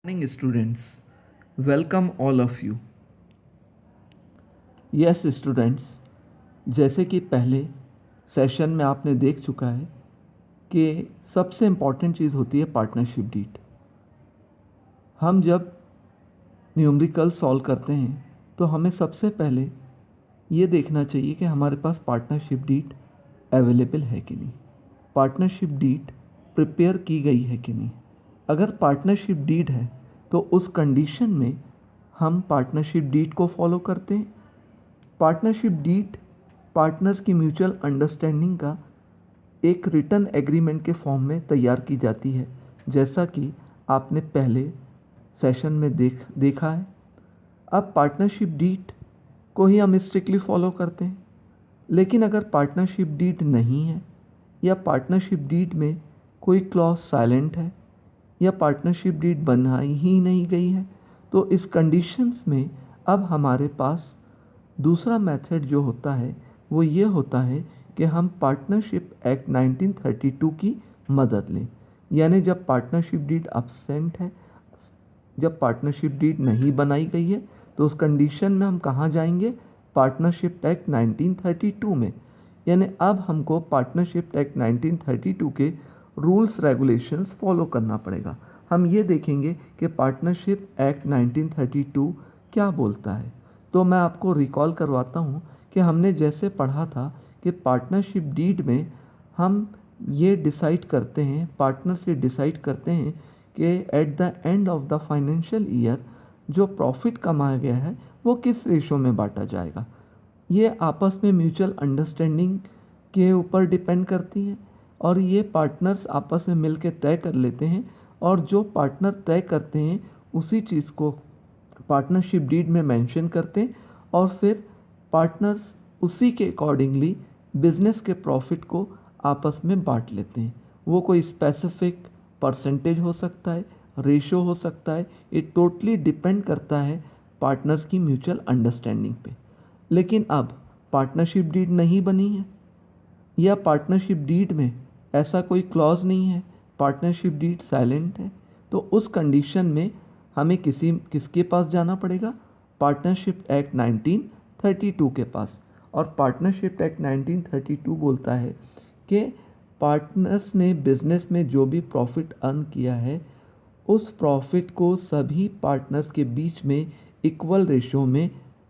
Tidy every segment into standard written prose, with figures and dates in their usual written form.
Morning students, welcome all of you. Yes students, जैसे कि पहले सेशन में आपने देख चुका है कि सबसे इम्पॉर्टेंट चीज़ होती है पार्टनरशिप डीड। हम जब न्यूमेरिकल सॉल्व करते हैं तो हमें सबसे पहले ये देखना चाहिए कि हमारे पास पार्टनरशिप डीड अवेलेबल है कि नहीं, पार्टनरशिप डीड प्रिपेयर की गई है कि नहीं। अगर पार्टनरशिप डीड है तो उस कंडीशन में हम पार्टनरशिप डीड को फॉलो करते हैं। पार्टनरशिप डीड पार्टनर्स की म्यूचुअल अंडरस्टैंडिंग का एक रिटन एग्रीमेंट के फॉर्म में तैयार की जाती है, जैसा कि आपने पहले सेशन में देखा है। अब पार्टनरशिप डीड को ही हम स्ट्रिक्टली फॉलो करते हैं, लेकिन अगर पार्टनरशिप डीड नहीं है या पार्टनरशिप डीड में कोई क्लॉज साइलेंट है या पार्टनरशिप डीड बनाई ही नहीं गई है, तो इस कंडीशंस में अब हमारे पास दूसरा मेथड जो होता है वो ये होता है कि हम पार्टनरशिप एक्ट 1932 की मदद लें। यानी जब पार्टनरशिप डीड अब्सेंट है, जब पार्टनरशिप डीड नहीं बनाई गई है, तो उस कंडीशन में हम कहाँ जाएंगे? पार्टनरशिप एक्ट 1932 में। यानी अब हमको पार्टनरशिप एक्ट 1932 के रूल्स रेगुलेशंस फॉलो करना पड़ेगा। हम ये देखेंगे कि पार्टनरशिप एक्ट 1932 क्या बोलता है। तो मैं आपको रिकॉल करवाता हूँ कि हमने जैसे पढ़ा था कि पार्टनरशिप डीड में हम ये डिसाइड करते हैं, पार्टनर से डिसाइड करते हैं कि at the end of the financial year जो प्रॉफिट कमाया गया है वो किस रेशो में बांटा जाएगा। ये आपस में म्यूचुअल अंडरस्टैंडिंग के ऊपर डिपेंड करती है और ये पार्टनर्स आपस में मिल के तय कर लेते हैं, और जो पार्टनर तय करते हैं उसी चीज़ को पार्टनरशिप डीड में मेंशन करते हैं, और फिर पार्टनर्स उसी के अकॉर्डिंगली बिजनेस के प्रॉफिट को आपस में बांट लेते हैं। वो कोई स्पेसिफिक परसेंटेज हो सकता है, रेशो हो सकता है, ये टोटली डिपेंड करता है पार्टनर्स की म्यूचुअल अंडरस्टैंडिंग पे। लेकिन अब पार्टनरशिप डीड नहीं बनी है या पार्टनरशिप डीड में ऐसा कोई क्लॉज नहीं है, पार्टनरशिप डीड साइलेंट है, तो उस कंडीशन में हमें किसके पास जाना पड़ेगा? पार्टनरशिप एक्ट 1932 के पास। और पार्टनरशिप एक्ट 1932 बोलता है कि पार्टनर्स ने बिजनेस में जो भी प्रॉफिट अर्न किया है उस प्रॉफिट को सभी पार्टनर्स के बीच में इक्वल रेशो में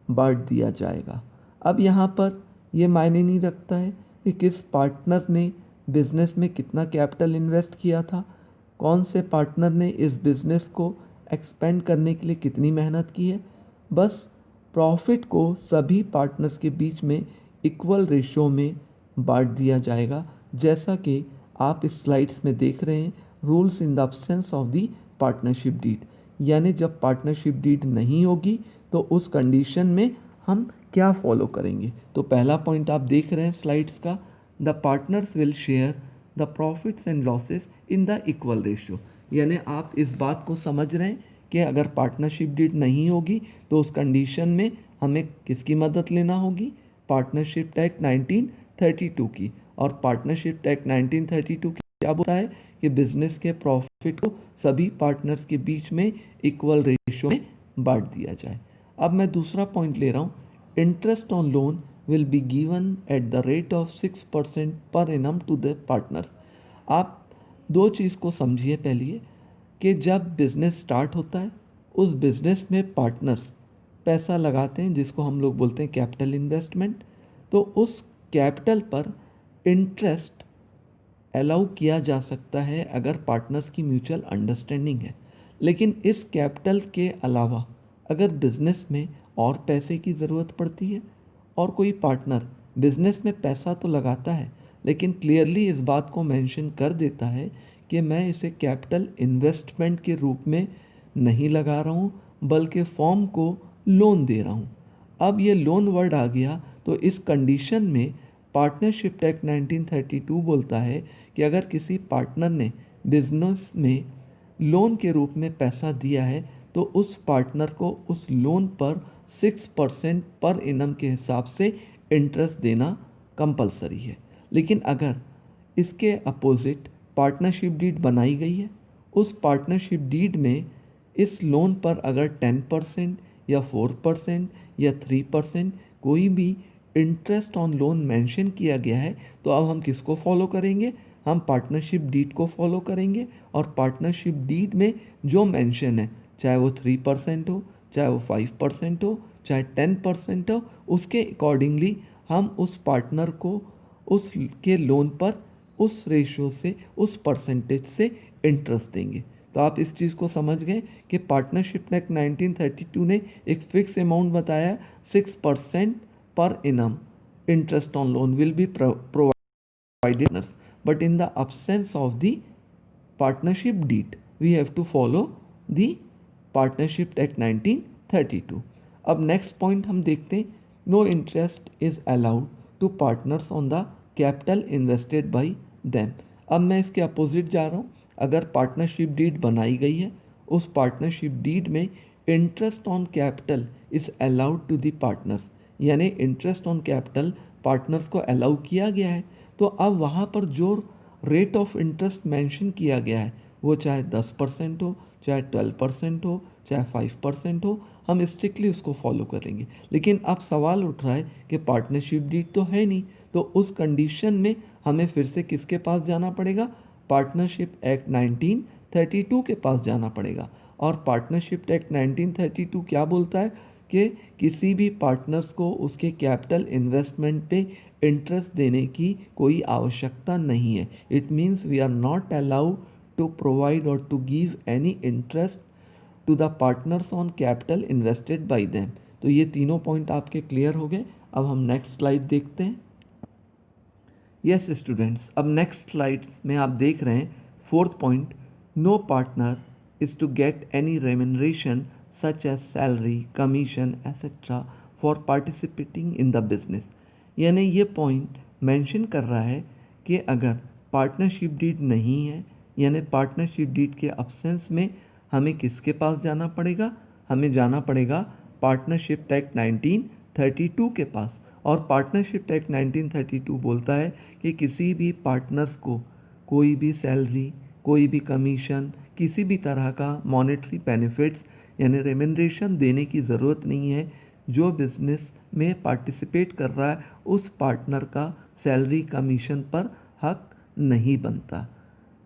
बांट दिया जाएगा। अब यहाँ पर ये मायने नहीं रखता है कि किस पार्टनर ने बिज़नेस में कितना कैपिटल इन्वेस्ट किया था, कौन से पार्टनर ने इस बिज़नेस को एक्सपेंड करने के लिए कितनी मेहनत की है। बस प्रॉफिट को सभी पार्टनर्स के बीच में इक्वल रेशो में बांट दिया जाएगा, जैसा कि आप इस स्लाइड्स में देख रहे हैं। Rules in the absence of the partnership deed, यानी जब पार्टनरशिप डीड नहीं होगी तो उस कंडीशन में हम क्या फॉलो करेंगे। तो पहला पॉइंट आप देख रहे हैं स्लाइड्स का, the partners will share the profits and losses in the equal ratio. यानी आप इस बात को समझ रहे हैं कि अगर पार्टनरशिप डीड नहीं होगी तो उस कंडीशन में हमें किसकी मदद लेना होगी? पार्टनरशिप एक्ट 1932 की। और पार्टनरशिप एक्ट 1932 की क्या बोलता है कि बिजनेस के प्रॉफिट को सभी पार्टनर्स के बीच में इक्वल रेशियो में बांट दिया जाए। अब मैं दूसरा पॉइंट ले रहा हूँ, interest on loan will be given at the rate of 6% per annum to the partners. आप दो चीज़ को समझिए। पहले कि जब बिज़नेस स्टार्ट होता है उस बिज़नेस में पार्टनर्स पैसा लगाते हैं, जिसको हम लोग बोलते हैं कैपिटल इन्वेस्टमेंट। तो उस कैपिटल पर इंटरेस्ट अलाउ किया जा सकता है अगर पार्टनर्स की म्यूचुअल अंडरस्टैंडिंग है। लेकिन इस कैपिटल के अलावा अगर बिज़नेस में और पैसे की ज़रूरत पड़ती है और कोई पार्टनर बिज़नेस में पैसा तो लगाता है लेकिन क्लियरली इस बात को मेंशन कर देता है कि मैं इसे कैपिटल इन्वेस्टमेंट के रूप में नहीं लगा रहा हूँ बल्कि फॉर्म को लोन दे रहा हूँ। अब ये लोन वर्ड आ गया तो इस कंडीशन में पार्टनरशिप एक्ट 1932 बोलता है कि अगर किसी पार्टनर ने बिजनेस में लोन के रूप में पैसा दिया है तो उस पार्टनर को उस लोन पर 6% पर एनम के हिसाब से इंटरेस्ट देना कंपलसरी है। लेकिन अगर इसके अपोजिट पार्टनरशिप डीड बनाई गई है, उस पार्टनरशिप डीड में इस लोन पर अगर 10% या 4% या 3% कोई भी इंटरेस्ट ऑन लोन मेंशन किया गया है, तो अब हम किसको फॉलो करेंगे? हम पार्टनरशिप डीड को फॉलो करेंगे। और पार्टनरशिप डीड में जो मेंशन है, चाहे वो 3% हो, चाहे वो 5% हो, चाहे 10% हो, उसके अकॉर्डिंगली हम उस पार्टनर को उसके लोन पर उस रेशो से, उस परसेंटेज से इंटरेस्ट देंगे। तो आप इस चीज़ को समझ गए कि पार्टनरशिप एक्ट 1932 ने एक फिक्स अमाउंट बताया, 6% पर enum interest on loan will be provided, but in the absence of the partnership deed we have to follow the partnership act 1932. अब नेक्स्ट पॉइंट हम देखते हैं, no interest is allowed to partners on the capital invested by them. अब मैं इसके opposite जा रहा हूँ। अगर पार्टनरशिप डीड बनाई गई है, उस पार्टनरशिप डीड में interest on capital is allowed to the partners, यानी इंटरेस्ट ऑन कैपिटल पार्टनर्स को अलाउ किया गया है, तो अब वहाँ पर जो रेट ऑफ इंटरेस्ट मेंशन किया गया है, वो चाहे 10% हो, चाहे 12% हो, चाहे 5% हो, हम स्ट्रिक्टली उसको फॉलो करेंगे। लेकिन अब सवाल उठ रहा है कि पार्टनरशिप डीड तो है नहीं, तो उस कंडीशन में हमें फिर से किसके पास जाना पड़ेगा? पार्टनरशिप एक्ट 1932 के पास जाना पड़ेगा। और पार्टनरशिप एक्ट 1932 क्या बोलता है कि किसी भी पार्टनर्स को उसके कैपिटल इन्वेस्टमेंट पे इंटरेस्ट देने की कोई आवश्यकता नहीं है। It means we are not allowed to provide और to give any interest to the partners on capital invested by them. तो ये तीनों पॉइंट आपके क्लियर हो गए। अब हम नेक्स्ट स्लाइड देखते हैं। यस स्टूडेंट्स, अब नेक्स्ट स्लाइड में आप देख रहे हैं fourth point, no partner is to get any remuneration such as salary, commission etcetera for participating in the business. यानी ये पॉइंट मेंशन कर रहा है कि अगर पार्टनरशिप डीड नहीं है, यानी पार्टनरशिप डीड के अब्सेंस में हमें किसके पास जाना पड़ेगा? हमें जाना पड़ेगा पार्टनरशिप एक्ट 1932 के पास। और पार्टनरशिप एक्ट 1932 बोलता है कि किसी भी पार्टनर्स को कोई भी सैलरी, कोई भी कमीशन, किसी भी तरह का मॉनेटरी बेनिफिट्स यानी रेम्यूनरेशन देने की ज़रूरत नहीं है। जो बिजनेस में पार्टिसिपेट कर रहा है उस पार्टनर का सैलरी, कमीशन पर हक नहीं बनता।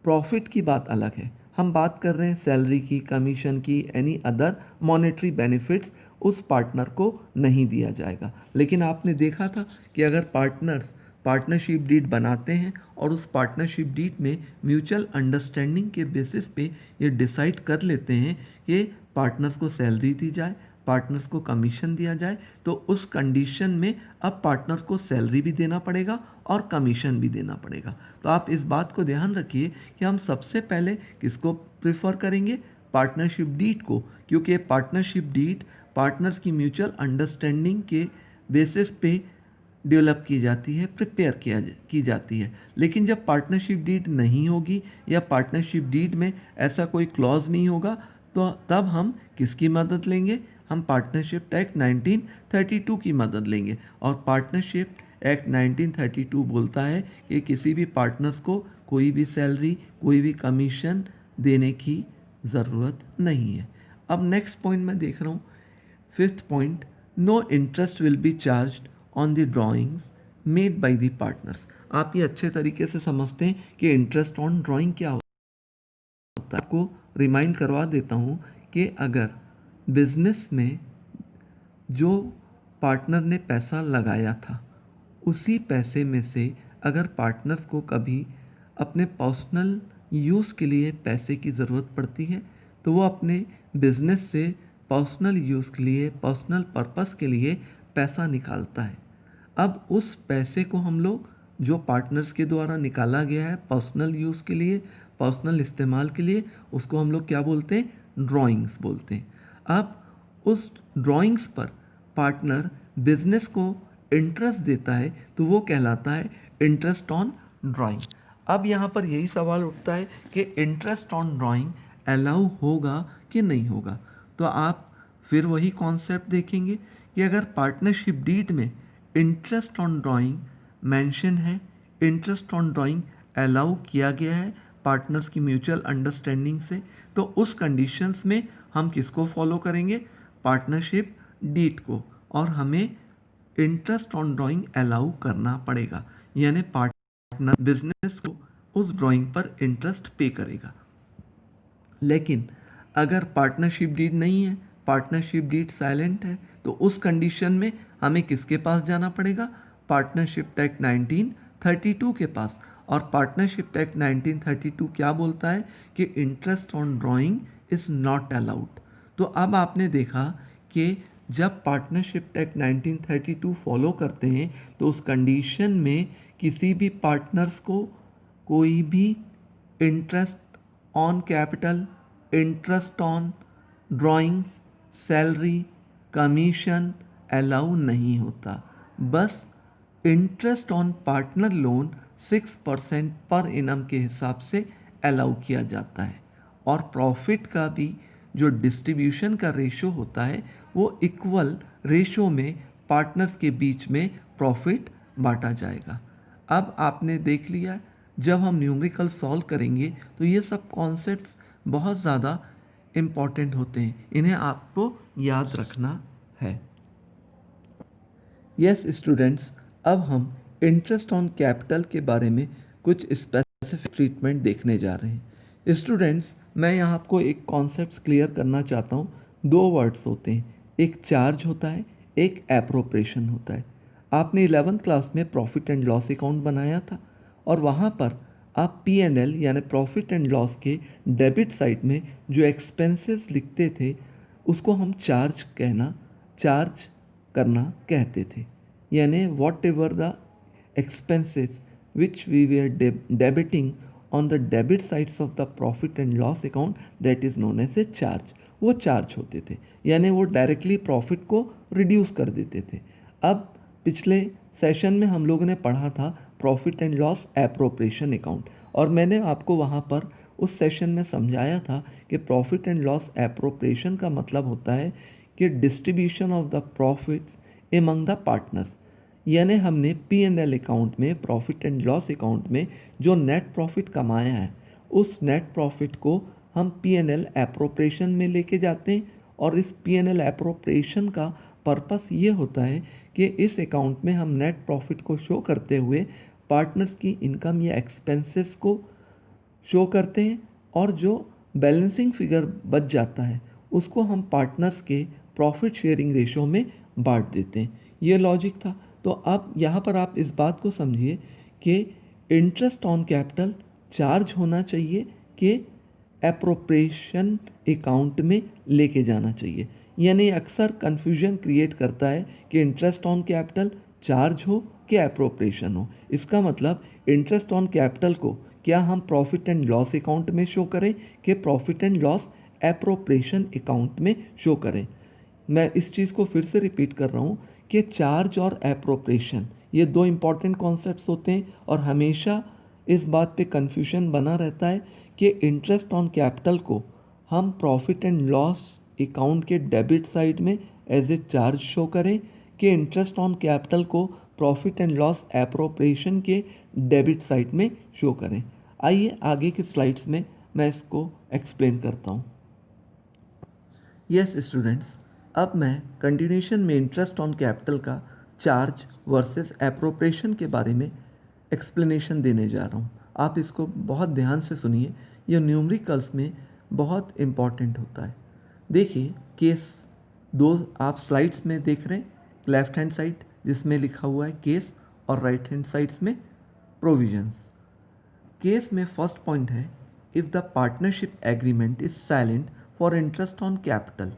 प्रॉफिट की बात अलग है, हम बात कर रहे हैं सैलरी की, कमीशन की, एनी अदर मॉनेटरी बेनिफिट्स उस पार्टनर को नहीं दिया जाएगा। लेकिन आपने देखा था कि अगर पार्टनर्स पार्टनरशिप डीड बनाते हैं और उस पार्टनरशिप डीड में म्यूचुअल अंडरस्टैंडिंग के बेसिस पे ये डिसाइड कर लेते हैं कि पार्टनर्स को सैलरी दी जाए, पार्टनर्स को कमीशन दिया जाए, तो उस कंडीशन में अब पार्टनर को सैलरी भी देना पड़ेगा और कमीशन भी देना पड़ेगा। तो आप इस बात को ध्यान रखिए कि हम सबसे पहले किसको प्रेफर करेंगे? पार्टनरशिप डीड को, क्योंकि पार्टनरशिप डीड पार्टनर्स की म्यूचुअल अंडरस्टैंडिंग के बेसिस पे डेवलप की जाती है, प्रिपेयर की जाती है। लेकिन जब पार्टनरशिप डीड नहीं होगी या पार्टनरशिप डीड में ऐसा कोई क्लॉज नहीं होगा, तो तब हम किसकी मदद लेंगे? हम पार्टनरशिप एक्ट 1932 की मदद लेंगे। और पार्टनरशिप एक्ट 1932 बोलता है कि किसी भी पार्टनर्स को कोई भी सैलरी, कोई भी कमीशन देने की ज़रूरत नहीं है। अब नेक्स्ट पॉइंट मैं देख रहा हूँ, fifth point, no interest will be charged on the drawings made by the partners. आप ये अच्छे तरीके से समझते हैं कि इंटरेस्ट ऑन ड्राइंग क्या होता है। आपको रिमाइंड करवा देता हूँ कि अगर बिजनेस में जो पार्टनर ने पैसा लगाया था, उसी पैसे में से अगर पार्टनर्स को कभी अपने पर्सनल यूज़ के लिए पैसे की ज़रूरत पड़ती है, तो वो अपने बिजनेस से पर्सनल यूज़ के लिए, पर्सनल पर्पस के लिए पैसा निकालता है। अब उस पैसे को हम लोग, जो पार्टनर्स के द्वारा निकाला गया है पर्सनल यूज़ के लिए, पर्सनल इस्तेमाल के लिए, उसको हम लोग क्या बोलते हैं? ड्राइंग्स बोलते हैं। अब उस ड्राइंग्स पर पार्टनर बिजनेस को इंटरेस्ट देता है, तो वो कहलाता है इंटरेस्ट ऑन ड्राइंग। अब यहाँ पर यही सवाल उठता है कि इंटरेस्ट ऑन ड्राइंग अलाउ होगा कि नहीं होगा। तो आप फिर वही कॉन्सेप्ट देखेंगे कि अगर पार्टनरशिप डीड में इंटरेस्ट ऑन ड्राइंग मेंशन है, इंटरेस्ट ऑन ड्राइंग अलाउ किया गया है पार्टनर्स की म्यूचुअल अंडरस्टैंडिंग से, तो उस कंडीशंस में हम किसको फॉलो करेंगे? पार्टनरशिप डीड को, और हमें इंटरेस्ट ऑन ड्राइंग अलाउ करना पड़ेगा, यानी पार्टनर बिजनेस को उस ड्राइंग पर इंटरेस्ट पे करेगा। लेकिन अगर पार्टनरशिप डीड नहीं है, पार्टनरशिप डीड साइलेंट है, तो उस कंडीशन में हमें किसके पास जाना पड़ेगा? पार्टनरशिप एक्ट 1932 के पास। और पार्टनरशिप एक्ट 1932 क्या बोलता है? कि interest on drawing is not allowed. तो अब आपने देखा कि जब पार्टनरशिप एक्ट 1932 फॉलो करते हैं तो उस कंडीशन में किसी भी पार्टनर्स को कोई भी interest on capital, interest on drawings, salary, commission allow नहीं होता। बस इंटरेस्ट ऑन पार्टनर लोन 6% पर इनम के हिसाब से अलाउ किया जाता है। और प्रॉफिट का भी जो डिस्ट्रीब्यूशन का रेशो होता है वो इक्वल रेशो में पार्टनर्स के बीच में प्रॉफिट बांटा जाएगा। अब आपने देख लिया, जब हम न्यूमेरिकल सॉल्व करेंगे तो ये सब कॉन्सेप्ट्स बहुत ज़्यादा इम्पॉर्टेंट होते हैं, इन्हें आपको याद रखना है। यस स्टूडेंट्स, अब हम इंटरेस्ट ऑन कैपिटल के बारे में कुछ स्पेसिफिक ट्रीटमेंट देखने जा रहे हैं। स्टूडेंट्स, मैं यहाँ आपको एक कॉन्सेप्ट क्लियर करना चाहता हूँ। दो वर्ड्स होते हैं, एक चार्ज होता है, एक एप्रोप्रिएशन होता है। आपने 11th क्लास में प्रॉफिट एंड लॉस अकाउंट बनाया था और वहाँ पर आप P&L यानी प्रॉफिट एंड लॉस के डेबिट साइड में जो एक्सपेंसेस लिखते थे उसको हम चार्ज करना कहते थे। यानी what ever the expenses which we were debiting on the debit sides of the profit and loss account, that is known as a charge। वो चार्ज होते थे, यानी वो डायरेक्टली प्रॉफिट को रिड्यूस कर देते थे। अब पिछले सेशन में हम लोगों ने पढ़ा था profit and loss appropriation account, और मैंने आपको वहाँ पर उस सेशन में समझाया था कि प्रॉफिट एंड लॉस एप्रोप्रिएशन का मतलब होता है कि distribution of the profits among the partners. यानी हमने P&L अकाउंट में, प्रॉफिट एंड लॉस अकाउंट में जो नेट प्रॉफिट कमाया है उस नेट प्रॉफिट को हम P&L एप्रोप्रिएशन में लेके जाते हैं, और इस P&L एप्रोप्रिएशन का पर्पस ये होता है कि इस अकाउंट में हम नेट प्रॉफिट को शो करते हुए पार्टनर्स की इनकम या एक्सपेंसेस को शो करते हैं, और जो बैलेंसिंग फिगर बच जाता है उसको हम पार्टनर्स के प्रॉफिट शेयरिंग रेशो में बांट देते हैं। ये लॉजिक था। तो अब यहाँ पर आप इस बात को समझिए कि इंटरेस्ट ऑन कैपिटल चार्ज होना चाहिए कि एप्रोप्रिएशन अकाउंट में लेके जाना चाहिए। यानी अक्सर कन्फ्यूजन क्रिएट करता है कि इंटरेस्ट ऑन कैपिटल चार्ज हो कि एप्रोप्रिएशन हो। इसका मतलब इंटरेस्ट ऑन कैपिटल को क्या हम प्रॉफिट एंड लॉस अकाउंट में शो करें कि profit and loss appropriation account में शो करें। मैं इस चीज़ को फिर से रिपीट कर रहा हूँ कि चार्ज और एप्रोप्रिएशन ये दो इम्पॉर्टेंट कॉन्सेप्ट्स होते हैं, और हमेशा इस बात पे कन्फ्यूजन बना रहता है कि इंटरेस्ट ऑन कैपिटल को हम प्रॉफिट एंड लॉस अकाउंट के डेबिट साइड में एज ए चार्ज शो करें कि इंटरेस्ट ऑन कैपिटल को प्रॉफिट एंड लॉस एप्रोप्रिएशन के डेबिट साइड में शो करें। आइए आगे की स्लाइड्स में मैं इसको एक्सप्लेन करता हूँ। यस स्टूडेंट्स, अब मैं कंटिन्यूशन में इंटरेस्ट ऑन कैपिटल का चार्ज वर्सेस एप्रोप्रिएशन के बारे में एक्सप्लेनेशन देने जा रहा हूँ। आप इसको बहुत ध्यान से सुनिए, यह न्यूमेरिकल्स में बहुत इम्पॉर्टेंट होता है। देखिए केस दो आप स्लाइड्स में देख रहे हैं, लेफ्ट हैंड साइड जिसमें लिखा हुआ है केस और राइट हैंड साइड्स में प्रोविजंस। केस में फर्स्ट पॉइंट है, if the partnership agreement is silent for interest on capital.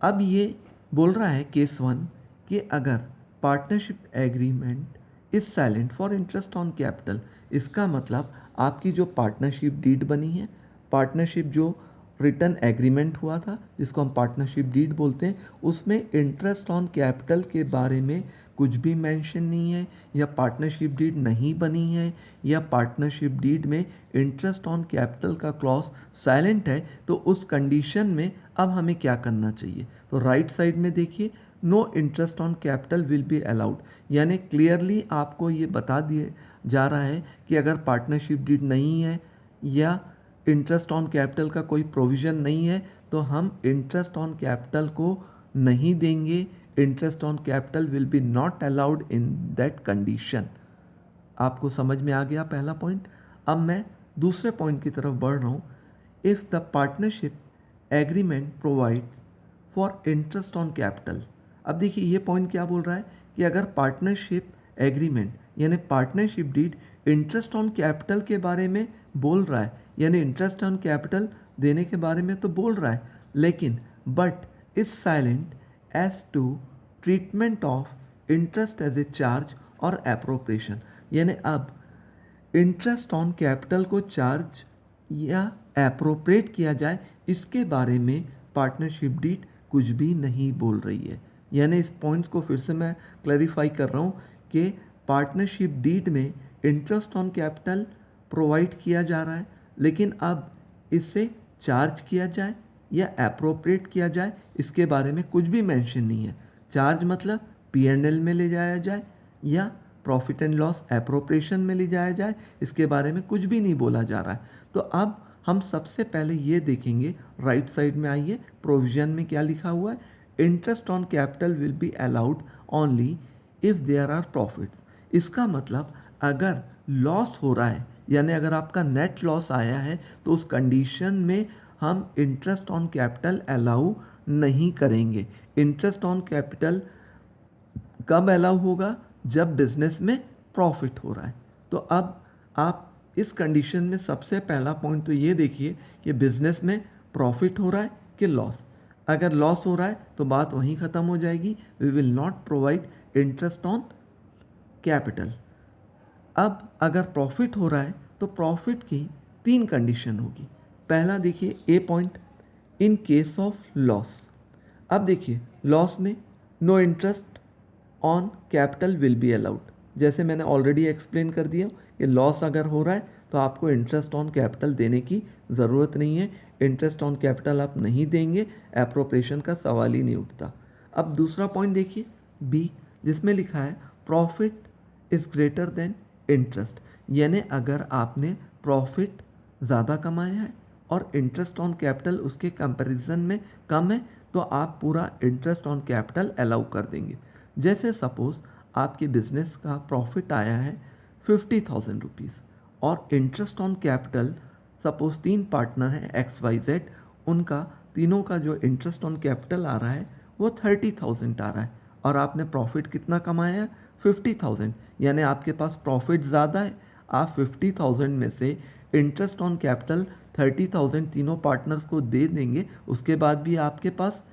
अब ये बोल रहा है केस 1 कि अगर partnership agreement is silent for interest on capital, इसका मतलब आपकी जो पार्टनरशिप डीड बनी है, पार्टनरशिप जो रिटर्न एग्रीमेंट हुआ था जिसको हम पार्टनरशिप डीड बोलते हैं, उसमें इंटरेस्ट ऑन कैपिटल के बारे में कुछ भी मेंशन नहीं है, या पार्टनरशिप डीड नहीं बनी है, या पार्टनरशिप डीड में इंटरेस्ट ऑन कैपिटल का क्लॉज साइलेंट है, तो उस कंडीशन में अब हमें क्या करना चाहिए? तो राइट साइड में देखिए, no interest on capital will be allowed. यानी क्लियरली आपको ये बता दिया जा रहा है कि अगर पार्टनरशिप डीड नहीं है या इंटरेस्ट ऑन कैपिटल का कोई प्रोविज़न नहीं है तो हम इंटरेस्ट ऑन कैपिटल को नहीं देंगे। Interest on capital will B not allowed in that condition. आपको समझ में आ गया पहला पॉइंट। अब मैं दूसरे पॉइंट की तरफ बढ़ रहा हूँ। If the partnership agreement provides for interest on capital. अब देखिए ये पॉइंट क्या बोल रहा है कि अगर पार्टनरशिप एग्रीमेंट यानी partnership deed interest on capital के बारे में बोल रहा है, यानी इंटरेस्ट ऑन कैपिटल देने के बारे में तो बोल रहा है, लेकिन but is silent as to treatment of interest as a charge और एप्रोप्रिएशन। यानी अब इंटरेस्ट ऑन कैपिटल को चार्ज या एप्रोप्रिएट किया जाए, इसके बारे में पार्टनरशिप डीड कुछ भी नहीं बोल रही है। यानी इस पॉइंट को फिर से मैं क्लैरिफाई कर रहा हूँ कि पार्टनरशिप डीड में इंटरेस्ट ऑन कैपिटल प्रोवाइड किया जा रहा है, लेकिन अब इससे चार्ज किया जाए या एप्रोप्रिएट किया जाए, इसके बारे में कुछ भी मेंशन नहीं है। चार्ज मतलब P&L में ले जाया जाए या प्रॉफिट एंड लॉस एप्रोप्रिएशन में ले जाया जाए, इसके बारे में कुछ भी नहीं बोला जा रहा है। तो अब हम सबसे पहले ये देखेंगे, राइट साइड में आइए, प्रोविजन में क्या लिखा हुआ है, interest on capital will be allowed only if there are profits. इसका मतलब अगर लॉस हो रहा है, यानी अगर आपका नेट लॉस आया है, तो उस कंडीशन में हम इंटरेस्ट ऑन कैपिटल अलाउ नहीं करेंगे। इंटरेस्ट ऑन कैपिटल कब अलाउ होगा, जब बिजनेस में प्रॉफिट हो रहा है। तो अब आप इस कंडीशन में सबसे पहला पॉइंट तो ये देखिए कि बिजनेस में प्रॉफिट हो रहा है कि लॉस। अगर लॉस हो रहा है तो बात वहीं ख़त्म हो जाएगी, we will not provide interest on capital. अब अगर प्रॉफिट हो रहा है तो प्रॉफिट की 3 कंडीशन होगी। पहला देखिए A point, in case of loss. अब देखिए लॉस में no interest on capital will be allowed. जैसे मैंने ऑलरेडी एक्सप्लेन कर दिया कि लॉस अगर हो रहा है तो आपको इंटरेस्ट ऑन कैपिटल देने की ज़रूरत नहीं है। इंटरेस्ट ऑन कैपिटल आप नहीं देंगे, एप्रोप्रिएशन का सवाल ही नहीं उठता। अब दूसरा पॉइंट देखिए बी, जिसमें लिखा है profit is greater than interest. यानी अगर आपने प्रॉफिट ज़्यादा कमाया है और इंटरेस्ट ऑन कैपिटल उसके कंपैरिजन में कम है, तो आप पूरा इंटरेस्ट ऑन कैपिटल अलाउ कर देंगे। जैसे सपोज़ आपके बिजनेस का प्रॉफिट आया है 50,000 रुपीज़ और interest on capital suppose 3 partner हैं XYZ, उनका तीनों का जो इंटरेस्ट ऑन कैपिटल आ रहा है वो 30,000 आ रहा है और आपने प्रॉफिट कितना कमाया है 50,000, यानी आपके पास प्रॉफिट ज़्यादा है। आप 50,000 में से इंटरेस्ट ऑन कैपिटल 30,000 तीनों पार्टनर्स को दे देंगे, उसके बाद भी आपके पास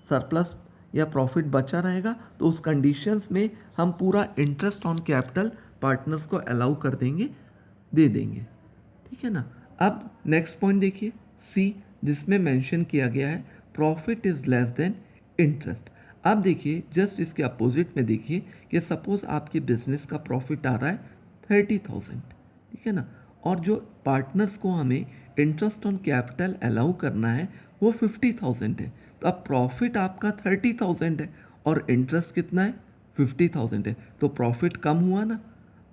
सरप्लस या प्रॉफिट बचा रहेगा, तो उस कंडीशंस में हम पूरा इंटरेस्ट ऑन कैपिटल पार्टनर्स को अलाउ कर देंगे, दे देंगे। ठीक है ना। अब नेक्स्ट पॉइंट देखिए सी, जिसमें मेंशन किया गया है profit is less than interest. अब देखिए जस्ट इसके अपोजिट में देखिए कि सपोज़ आपके बिजनेस का प्रॉफिट आ रहा है 30,000, ठीक है ना, और जो पार्टनर्स को हमें इंटरेस्ट ऑन कैपिटल अलाउ करना है वो 50,000 है। तो अब प्रॉफिट आपका 30,000 है और इंटरेस्ट कितना है 50,000 है, तो प्रॉफिट कम हुआ ना।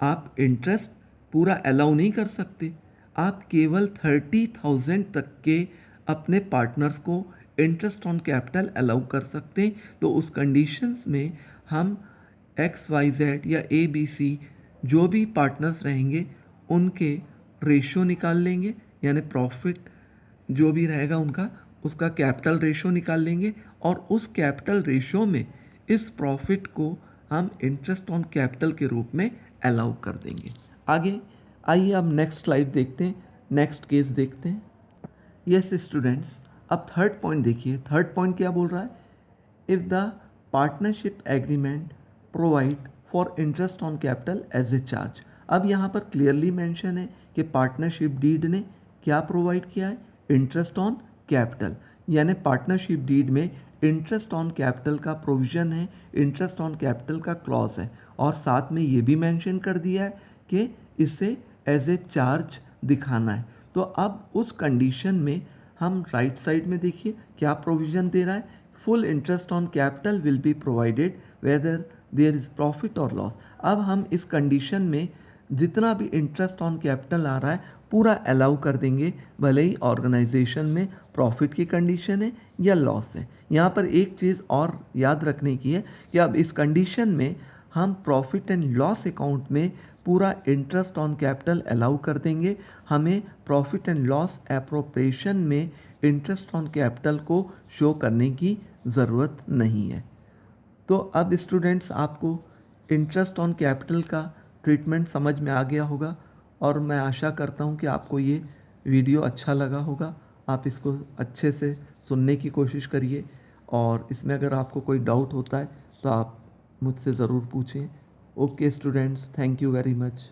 आप इंटरेस्ट पूरा अलाउ नहीं कर सकते, आप केवल 30,000 तक के अपने पार्टनर्स को इंटरेस्ट ऑन कैपिटल अलाउ कर सकते हैं। तो उस कंडीशंस में हम XYZ या ABC जो भी पार्टनर्स रहेंगे उनके रेशो निकाल लेंगे, यानी प्रॉफिट जो भी रहेगा उनका उसका कैपिटल रेशो निकाल लेंगे और उस कैपिटल रेशो में इस प्रॉफिट को हम इंटरेस्ट ऑन कैपिटल के रूप में अलाउ कर देंगे। आगे आइए अब नेक्स्ट स्लाइड देखते हैं, नेक्स्ट केस देखते हैं। यस स्टूडेंट्स, अब थर्ड पॉइंट देखिए। थर्ड पॉइंट क्या बोल रहा है, if the partnership agreement provide for interest on capital as a charge. अब यहाँ पर क्लियरली मेंशन है कि पार्टनरशिप डीड ने क्या प्रोवाइड किया है, इंटरेस्ट ऑन कैपिटल, यानी पार्टनरशिप डीड में इंटरेस्ट ऑन कैपिटल का प्रोविज़न है, इंटरेस्ट ऑन कैपिटल का क्लॉज है और साथ में ये भी मेंशन कर दिया है कि इसे एज ए चार्ज दिखाना है। तो अब उस कंडीशन में हम राइट साइड में देखिए क्या प्रोविज़न दे रहा है, full interest on capital will be provided whether there is profit और लॉस। अब हम इस कंडीशन में जितना भी इंटरेस्ट ऑन कैपिटल आ रहा है पूरा अलाउ कर देंगे, भले ही ऑर्गेनाइजेशन में प्रॉफिट की कंडीशन है या लॉस है। यहाँ पर एक चीज़ और याद रखने की है कि अब इस कंडीशन में हम प्रॉफिट एंड लॉस अकाउंट में पूरा इंटरेस्ट ऑन कैपिटल अलाउ कर देंगे, हमें प्रॉफिट एंड लॉस एप्रोप्रिएशन में इंटरेस्ट ऑन कैपिटल को शो करने की ज़रूरत नहीं है। तो अब स्टूडेंट्स आपको इंटरेस्ट ऑन कैपिटल का ट्रीटमेंट समझ में आ गया होगा और मैं आशा करता हूँ कि आपको ये वीडियो अच्छा लगा होगा। आप इसको अच्छे से सुनने की कोशिश करिए और इसमें अगर आपको कोई डाउट होता है तो आप मुझसे ज़रूर पूछें। Okay students, thank you very much.